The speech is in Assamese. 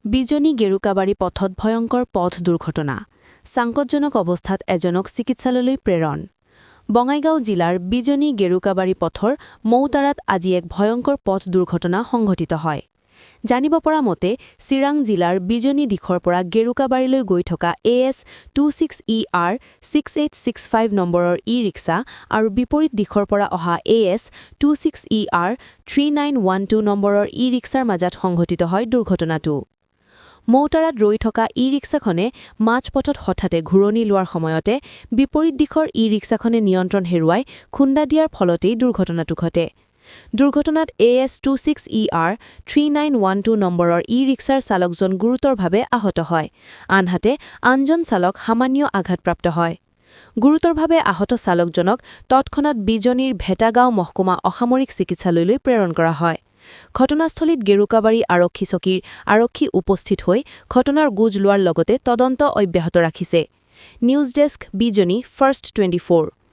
বিজনী গেৰুকাবাৰী পথত ভয়ংকৰ পথ দুৰ্ঘটনা চাংকটজনক অৱস্থাত এজনক চিকিৎসালয়লৈ প্ৰেৰণ বঙাইগাঁও জিলাৰ বিজনী গেৰুকাবাৰী পথৰ মৌতাৰাত আজি এক ভয়ংকৰ পথ দুৰ্ঘটনা সংঘটিত হয় জানিব পৰা মতে চিৰাং জিলাৰ বিজনী দিশৰ পৰা গেৰুকাবাৰীলৈ গৈ থকা AS26ER 6865 নম্বৰৰ ই-ৰিক্সা আৰু বিপৰীত দিশৰ পৰা অহা AS26ER 3912 নম্বৰৰ ই-ৰিক্সাৰ মাজত সংঘটিত হয় দুৰ্ঘটনাটো মৌতাৰাত ৰৈ থকা ই-ৰিক্সাখনে মাজপথত হঠাতে ঘূৰণি লোৱাৰ সময়তে বিপৰীত দিশৰ ই-ৰিক্সাখনে নিয়ন্ত্ৰণ হেৰুৱাই খুন্দা দিয়াৰ ফলতেই দুৰ্ঘটনাটো ঘটে দুৰ্ঘটনাত AS26ER 3912 নম্বৰৰ ই-ৰিক্সাৰ চালকজন গুৰুতৰভাৱে আহত হয় আনহাতে আনজন চালক সামান্য আঘাতপ্ৰাপ্ত হয় গুৰুতৰভাৱে আহত চালকজনক তৎক্ষণাত বিজনীৰ ভেটাগাঁও মহকুমা অসামৰিক চিকিৎসালয়লৈ প্ৰেৰণ কৰা হয় ঘটনাস্থলীত গেৰুকাবাৰী আৰক্ষী চকীৰ আৰক্ষী উপস্থিত হৈ ঘটনাৰ গুজ লোৱাৰ লগতে তদন্ত অব্যাহত ৰাখিছে নিউজ ডেস্ক বিজনী ফাৰ্ষ্ট 24